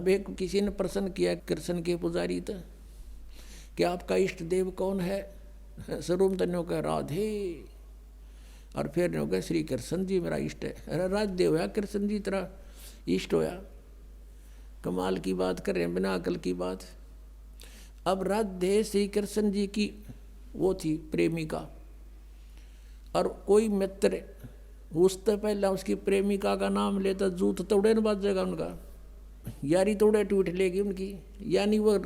अब एक किसी ने प्रश्न किया कृष्ण के पुजारी तो कि आपका इष्ट देव कौन है? स्वरूप तन्यों का राधे, और फिर ने कहा श्री कृष्ण जी मेरा इष्ट है। अरे राधे होया कृष्ण जी तेरा इष्ट होया? कमाल की बात कर रहे हैं, बिना अकल की बात। अब राधे श्री कृष्ण जी की वो थी प्रेमिका, और कोई मित्र उससे पहले उसकी प्रेमिका का नाम लेता जूत तोड़े न बाजेगा उनका, यारी तोड़े टूट लेगी उनकी। यानी वो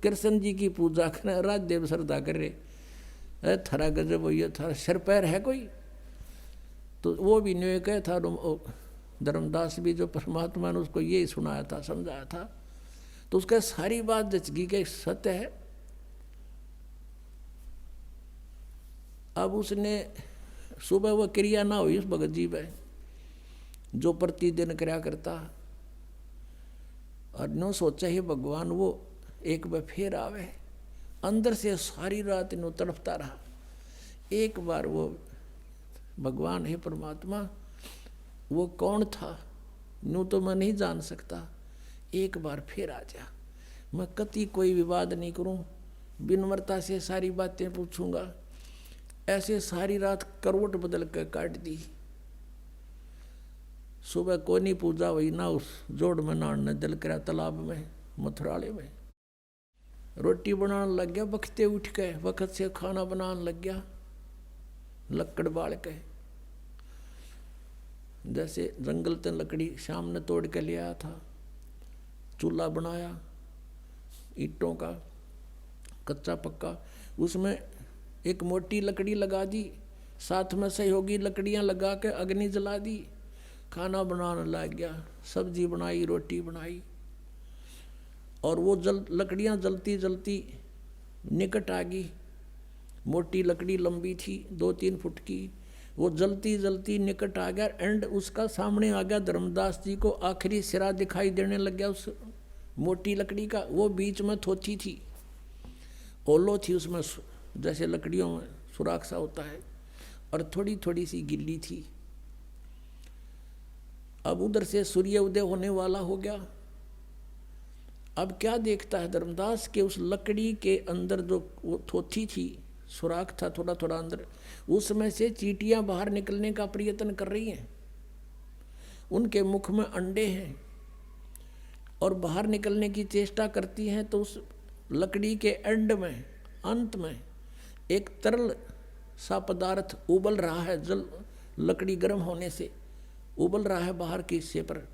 कृष्ण जी की पूजा कर राजदेव श्रद्धा कर रहे। थरा गजब ये था, सिर पैर है कोई? तो वो भी न्याय कह था, धर्मदास भी जो परमात्मा ने उसको यही सुनाया था, समझाया था, तो उसका सारी बात जचगी के सत्य है। अब उसने सुबह वो क्रिया ना हुई उस भगत जी में जो प्रतिदिन क्रिया करता, और नो सोचा ही भगवान वो एक बार फिर आवे। अंदर से सारी रात नो तड़पता रहा, एक बार वो भगवान है परमात्मा वो कौन था नो तो मैं नहीं जान सकता, एक बार फिर आ जा। मैं कति कोई विवाद नहीं करूं, विनम्रता से सारी बातें पूछूंगा। ऐसे सारी रात करवट बदल कर काट दी। सुबह को नहीं पूजा हुई ना उस जोड़ में नहाने दिल करा तालाब में मथुराले में। रोटी बनाने लग गया बखते उठ के, वक्त से खाना बनाने लग गया लकड़ बाल के। जैसे जंगल से लकड़ी शाम ने तोड़ के ले आया था, चूल्हा बनाया ईंटों का कच्चा पक्का, उसमें एक मोटी लकड़ी लगा दी, साथ में सहयोगी लकड़ियां लगा के अग्नि जला दी, खाना बनाने लग गया। सब्जी बनाई, रोटी बनाई, और वो लकड़ियां जलती जलती निकट आ गई। मोटी लकड़ी लंबी थी 2-3 फुट की, वो जलती जलती निकट आ गया। एंड उसका सामने आ गया धर्मदास जी को आखिरी सिरा दिखाई देने लग गया उस मोटी लकड़ी का। वो बीच में थोथी थी, ओलो थी उसमें, जैसे लकड़ियों में सुराख सा होता है, और थोड़ी थोड़ी सी गिल्ली थी। अब उधर से सूर्य उदय होने वाला हो गया। अब क्या देखता है धर्मदास के उस लकड़ी के अंदर जो वो थोथी थी, सुराख था थोड़ा थोड़ा अंदर, उसमें से चींटियां बाहर निकलने का प्रयत्न कर रही हैं। उनके मुख में अंडे हैं और बाहर निकलने की चेष्टा करती हैं। तो उस लकड़ी के एंड में अंत में एक तरल सा पदार्थ उबल रहा है, जल लकड़ी गर्म होने से उबल रहा है बाहर के हिस्से पर।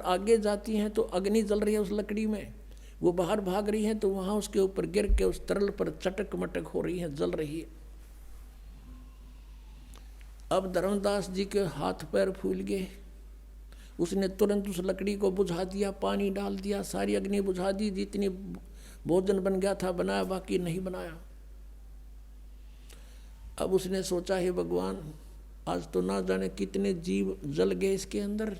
आगे जाती हैं तो अग्नि जल रही है उस लकड़ी में, वो बाहर भाग रही हैं तो वहां उसके ऊपर गिर के उस तरल पर चटक मटक हो रही है, जल रही है। अब धर्मदास जी के हाथ पैर फूल गए। उसने तुरंत उस लकड़ी को बुझा दिया, पानी डाल दिया, सारी अग्नि बुझा दी। जितनी भोजन बन गया था बनाया, बाकी नहीं बनाया। अब उसने सोचा है भगवान आज तो ना जाने कितने जीव जल गए इसके अंदर,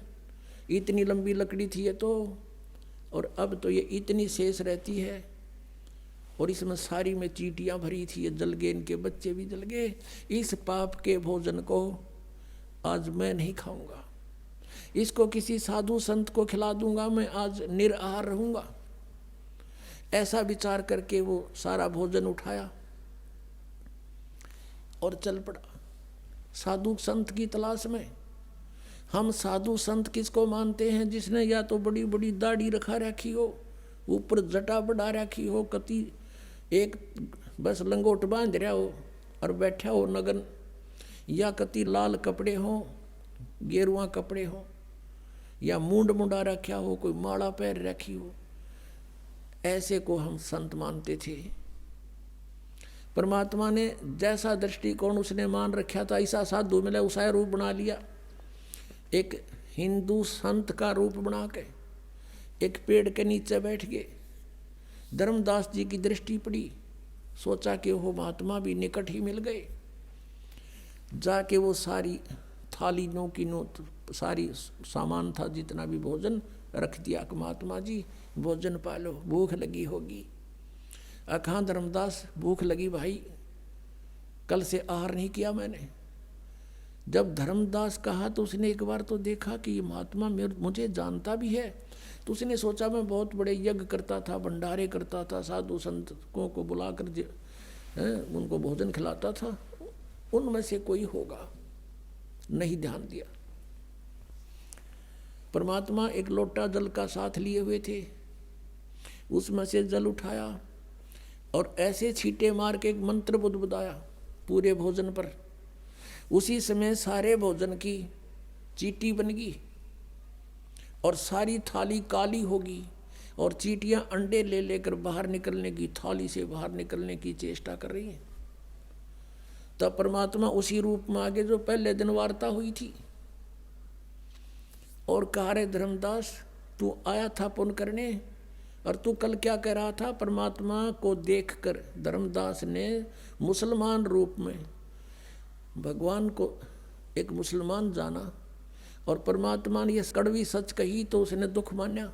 इतनी लंबी लकड़ी थी ये तो, और अब तो ये इतनी शेष रहती है, और इसमें सारी में चींटियां भरी थी, ये जल गए, इनके बच्चे भी जल गए। इस पाप के भोजन को आज मैं नहीं खाऊंगा, इसको किसी साधु संत को खिला दूंगा, मैं आज निराहार रहूंगा। ऐसा विचार करके वो सारा भोजन उठाया और चल पड़ा साधु संत की तलाश में। हम साधु संत किसको मानते हैं? जिसने या तो बड़ी बड़ी दाढ़ी रखा रखी हो, ऊपर जटा बढ़ा रखी हो, कति एक बस लंगोट बांध रहा हो और बैठा हो नगन, या कति लाल कपड़े हो, गेरुआ कपड़े हो, या मूंड मुंडा रखा हो, कोई माला पैर रखी हो, ऐसे को हम संत मानते थे। परमात्मा ने जैसा दृष्टिकोण उसने मान रखा था ऐसा साधु मिला, उसा रूप बना लिया। एक हिंदू संत का रूप बना के एक पेड़ के नीचे बैठ गए। धर्मदास जी की दृष्टि पड़ी, सोचा कि वो महात्मा भी निकट ही मिल गए। जाके वो सारी थाली नो की नो सारी सामान था जितना भी भोजन रख दिया कि महात्मा जी भोजन पालो, भूख लगी होगी। अखा धर्मदास भूख लगी भाई, कल से आहार नहीं किया मैंने। जब धर्मदास कहा तो उसने एक बार तो देखा कि ये महात्मा मुझे जानता भी है, तो उसने सोचा मैं बहुत बड़े यज्ञ करता था, भंडारे करता था, साधु संतों को बुलाकर उनको भोजन खिलाता था, उनमें से कोई होगा। नहीं ध्यान दिया। परमात्मा एक लोटा जल का साथ लिए हुए थे, उसमें से जल उठाया और ऐसे छींटे मार के एक मंत्र बुदबुदाया पूरे भोजन पर। उसी समय सारे भोजन की चींटी बन गई और सारी थाली काली होगी और चींटियां अंडे ले लेकर बाहर निकलने की, थाली से बाहर निकलने की चेष्टा कर रही हैं। तब परमात्मा उसी रूप में आगे जो पहले दिन वार्ता हुई थी और कहा, रे धर्मदास तू आया था पुण्य करने, और तू कल क्या कह रहा था? परमात्मा को देखकर धर्मदास ने मुसलमान रूप में भगवान को एक मुसलमान जाना और परमात्मा ने ये कड़वी सच कही तो उसने दुख माना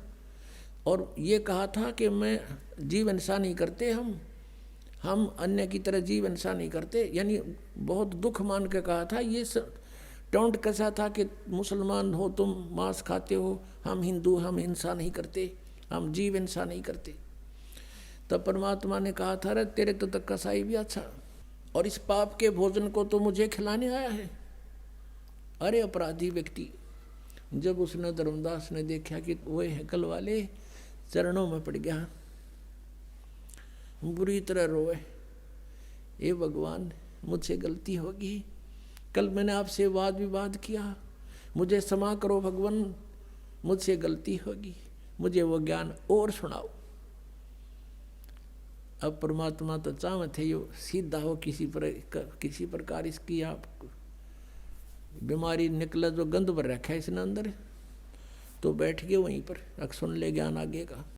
और ये कहा था कि मैं जीव हिंसा नहीं करते, हम अन्य की तरह जीव हिंसा नहीं करते, यानी बहुत दुख मान के कहा था। ये टोंट कैसा था कि मुसलमान हो तुम, मांस खाते हो, हम हिंदू, हम हिंसा नहीं करते, हम जीव हिंसा नहीं करते। तब परमात्मा ने कहा था, रे तेरे तो तक कसाई भी अच्छा, और इस पाप के भोजन को तो मुझे खिलाने आया है। अरे अपराधी व्यक्ति। जब उसने धर्मदास ने देखा कि वो हैकल वाले, चरणों में पड़ गया, बुरी तरह रोए, ये भगवान मुझसे गलती होगी, कल मैंने आपसे वाद विवाद किया, मुझे क्षमा करो भगवान, मुझसे गलती होगी, मुझे वो ज्ञान और सुनाओ। अब परमात्मा तो चाहते थे यो सीधा हो, किसी प्रकार इसकी आप बीमारी निकले, जो गंध भर रखा है इसने अंदर, तो बैठ गए वहीं पर, अब सुन ले ज्ञान आगे का।